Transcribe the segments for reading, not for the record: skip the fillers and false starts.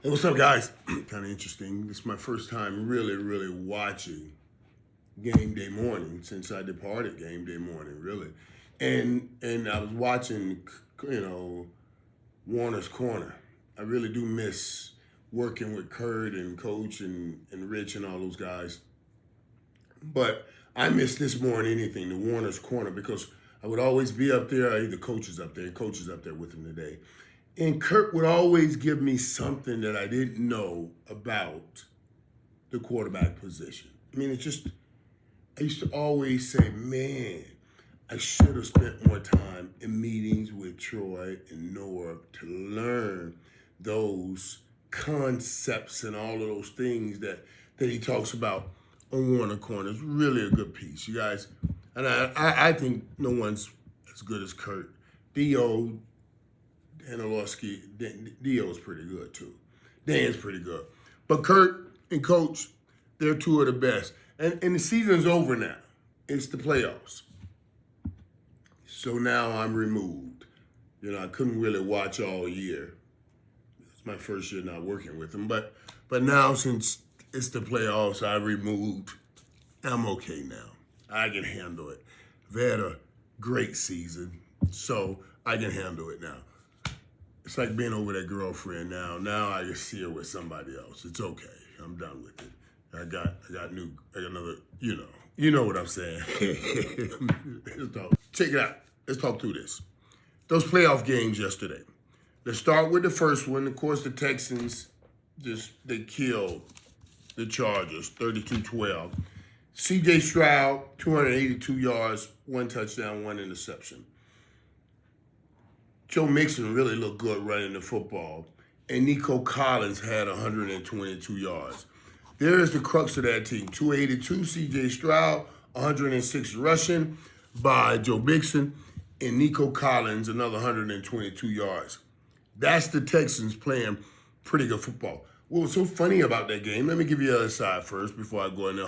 Hey, what's up, guys? Kind of interesting. This is my first time really watching game day morning since I departed game day morning, really. And I was watching, you know, Warner's Corner. I really do miss working with Kurt and Coach and Rich and all those guys. But I miss this more than anything, the Warner's Corner, because I would always be up there, either Coach is up there, Coach is up there with him today. And Kurt would always give me something that I didn't know about the quarterback position. I mean, I used to always say, man, I should have spent more time in meetings with Troy and Noah to learn those concepts and all of those things that he talks about on Warner Corner. It's really a good piece, you guys. And I think no one's as good as Kurt. Dio, Danilowski, Dio's pretty good too. Dan's pretty good. But Kurt and Coach, they're two of the best. And the season's over now. It's the playoffs. So now I'm removed. I couldn't really watch all year. It's my first year not working with them. But now since it's the playoffs, I removed. I'm okay now. I can handle it. I've had a great season, so I can handle it now. It's like being over that girlfriend now. Now I can see her with somebody else. It's okay. I'm done with it. I got another, You know what I'm saying. Let's talk. Check it out. Let's talk through this. Those playoff games yesterday. Let's start with the first one. Of course, the Texans they killed the Chargers 32-12. C.J. Stroud, 282 yards, 1 touchdown, 1 interception. Joe Mixon really looked good running the football. And Nico Collins had 122 yards. There is the crux of that team. 282, C.J. Stroud, 106 rushing by Joe Mixon, and Nico Collins, another 122 yards. That's the Texans playing pretty good football. What was so funny about that game, let me give you the other side first before I go in there.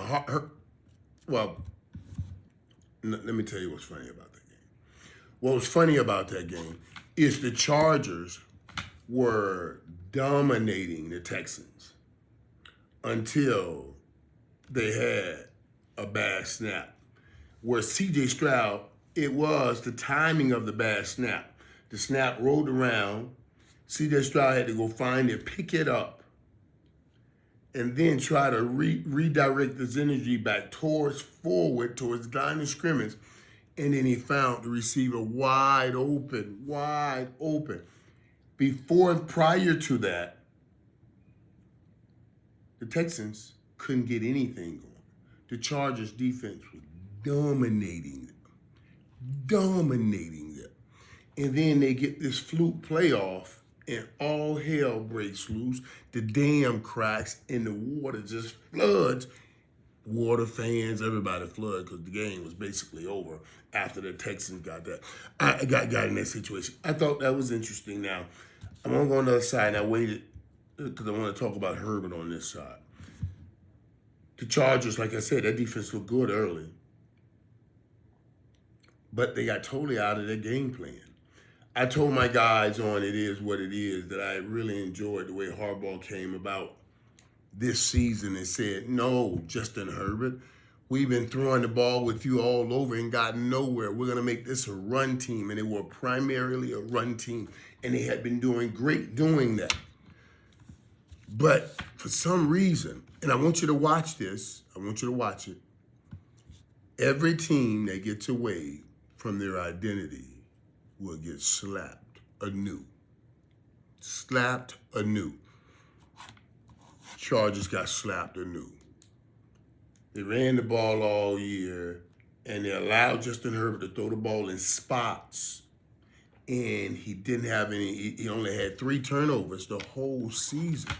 Let me tell you what's funny about that game. What was funny about that game is the Chargers were dominating the Texans until they had a bad snap. Where C.J. Stroud, it was the timing of the bad snap. The snap rolled around. C.J. Stroud had to go find it, pick it up, and then try to redirect his energy back towards the line of scrimmage. And then he found the receiver wide open. Prior to that, the Texans couldn't get anything going. The Chargers defense was dominating them. And then they get this fluke playoff and all hell breaks loose. The dam cracks and the water just floods. Water fans, everybody flooded because the game was basically over after the Texans got that. I got in that situation. I thought that was interesting. Now, I'm going to go on the other side, and I waited because I want to talk about Herbert on this side. The Chargers, like I said, that defense looked good early. But they got totally out of their game plan. I told my guys on It Is What It Is that I really enjoyed the way Harbaugh came about this season and said, no, Justin Herbert, we've been throwing the ball with you all over and gotten nowhere. We're going to make this a run team. And they were primarily a run team. And they had been doing great doing that. But for some reason, and I want you to watch this, I want you to watch it, every team that gets away from their identity will get slapped anew. Slapped anew. Chargers got slapped anew. They ran the ball all year, and they allowed Justin Herbert to throw the ball in spots. And he didn't have any, he only had 3 turnovers the whole season.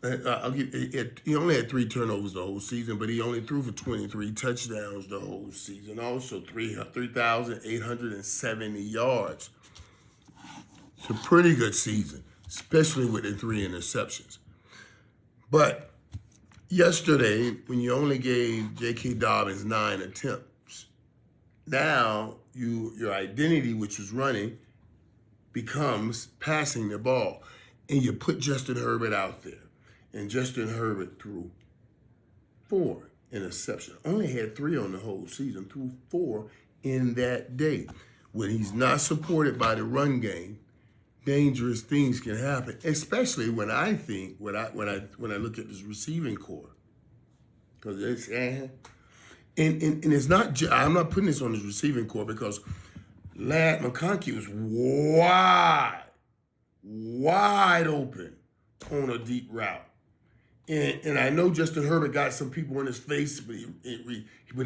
He only had 3 turnovers the whole season, but he only threw for 23 touchdowns the whole season. Also, 3,870 yards. It's a pretty good season, especially with the 3 interceptions. But yesterday, when you only gave J.K. Dobbins 9 attempts, now your identity, which was running, becomes passing the ball. and you put Justin Herbert out there, and Justin Herbert threw 4 interceptions. Only had 3 on the whole season, threw 4 in that day. When he's not supported by the run game, dangerous things can happen. Especially when I think when I look at this receiving core, because it's and it's not. I'm not putting this on his receiving core because Lad McConkey was wide open on a deep route. And I know Justin Herbert got some people in his face, but he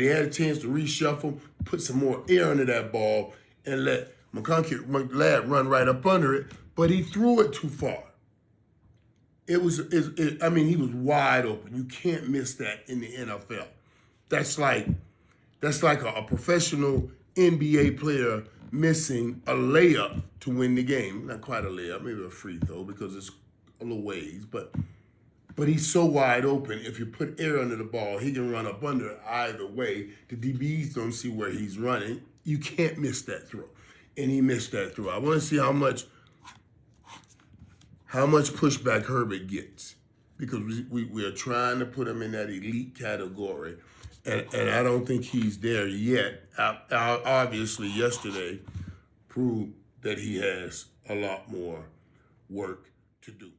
had a chance to reshuffle, put some more air under that ball, and let Lad run right up under it. But he threw it too far. He was wide open. You can't miss that in the NFL. That's like a professional NBA player missing a layup to win the game. Not quite a layup, maybe a free throw because it's a little ways, but he's so wide open. If you put air under the ball, he can run up under it either way. The DBs don't see where he's running. You can't miss that throw. And he missed that throw. I want to see how much pushback Herbert gets, because we are trying to put him in that elite category. And I don't think he's there yet. Obviously, yesterday proved that he has a lot more work to do.